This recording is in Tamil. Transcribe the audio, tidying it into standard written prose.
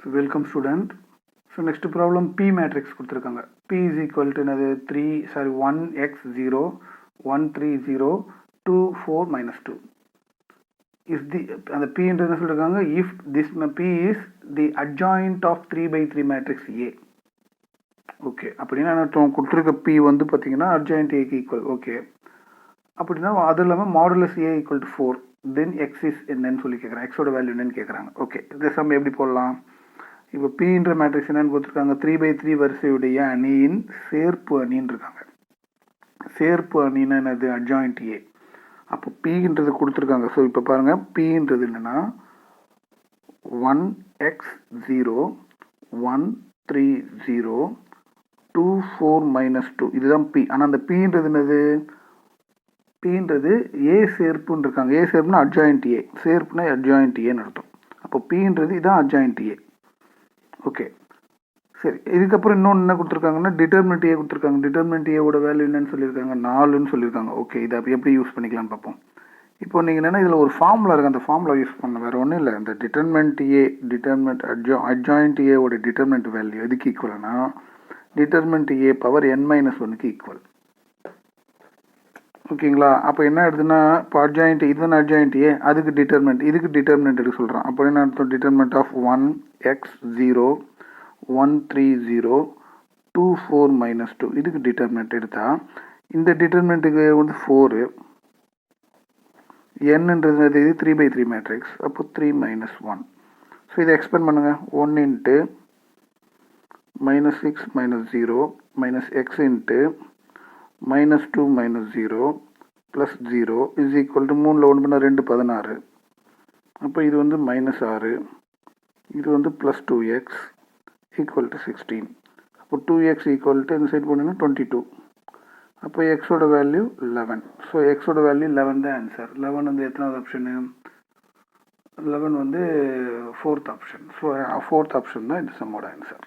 So welcome student. So next problem P matrix கொடுத்திருக்காங்க. P is equal to 1x0 130 2 4 minus 2 is the and the P என்ன சொல்லிருக்காங்க if this P is the adjoint of 3 by 3 matrix A. Okay அப்படின்னா நான் கொடுத்திருக்க P வந்து பாத்தீங்கன்னா adjoint A க்கு ஈக்குவல். ஓகே அப்படின்னா அது இல்லாம modulus A equal to 4 then x is என்னன்னு சொல்லி கேக்குறாங்க. x ஓட வேல்யூ என்னன்னு கேக்குறாங்க. ஓகே இந்த சம் எப்படி போடலாம்? இப்போ Pன்ற மேட்ரிக்ஸ் என்னன்னு கொடுத்துருக்காங்க 3x3 வரிசையுடைய அணியின் சேர்ப்பு அணின்னு இருக்காங்க. சேர்ப்பு அணின்னா என்னது அட்ஜாயிண்ட் ஏ. அப்போ Pன்றது கொடுத்துருக்காங்க. ஸோ இப்போ பாருங்க Pன்றது என்னன்னா 1x0 130 2 4 minus 2 இதுதான் P. ஆனால் அந்த Pன்றது என்னது Pன்றது ஏ சேர்ப்புன்னு இருக்காங்க. ஏ சேர்ப்புனா அட்ஜாயிண்ட் ஏ, சேர்ப்புனா அட்ஜாயிண்ட் ஏன்னு அர்த்தம். அப்போ Pன்றது இதான் அட்ஜாயிண்ட் ஏ. ஓகே சரி, இதுக்கப்புறம் இன்னொன்று என்ன கொடுத்துருக்காங்கன்னா டிட்டர்மினன்ட் ஏ கொடுத்துருக்காங்க. டிட்டர்மினன்ட் ஏவோட வேல்யூ என்னன்னு சொல்லியிருக்காங்க 4ன்னு சொல்லியிருக்காங்க. ஓகே இதை எப்படி யூஸ் பண்ணிக்கலாம்னு பார்ப்போம். இப்போ நீங்கள் என்னென்னா இதில் ஒரு ஃபார்முலா இருக்குது, அந்த ஃபார்முலா யூஸ் பண்ண வேறு ஒன்றும் இல்லை. இந்த டிட்டர்மினன்ட் அட்ஜாயிண்ட் ஏவோட டிட்டர்மினன்ட் வேல்யூ எதுக்கு ஈக்குவல்னா டிட்டர்மினன்ட் ஏ பவர் n-1க்கு ஈக்குவல். ஓகேங்களா? அப்போ என்ன ஆயிடுதுன்னா இப்போ அட்ஜாயிண்ட் இதுதான் அட்ஜாயிண்ட் ஏ, அதுக்கு டிட்டர்மினன்ட் இதுக்கு டிட்டர்மினன்ட் எடுக்க சொல்கிறேன். அப்போ என்ன அர்த்தம் டிட்டர்மினன்ட் ஆஃப் 1x0 130 2 4 minus 2 இதுக்கு டிட்டர்மினன்ட் எடுத்தா இந்த டிட்டர்மினன்ட்டுக்கு வந்து 4 nன்றது 3 by 3 மேட்ரிக்ஸ். அப்போ 3 minus 1. ஸோ இதை எக்ஸ்பெண்ட் பண்ணுங்க 1 into -6 minus 0 minus x into -2 minus 0 plus 0 is equal to 3ல் 1 பண்ணால் 2 16. அப்போ இது வந்து -6, இது வந்து plus 2x equal to 16. அப்போ 2x equal to இந்த சைட் போனீங்கன்னா 22. அப்போ எக்ஸோட வேல்யூ 11. ஸோ எக்ஸோட வேல்யூ 11 தான் ஆன்சர். 11 வந்து எத்தனாவது ஆப்ஷனு? 11 வந்து 4th option. So 4th option தான் இந்த சம்மோட ஆன்சர்.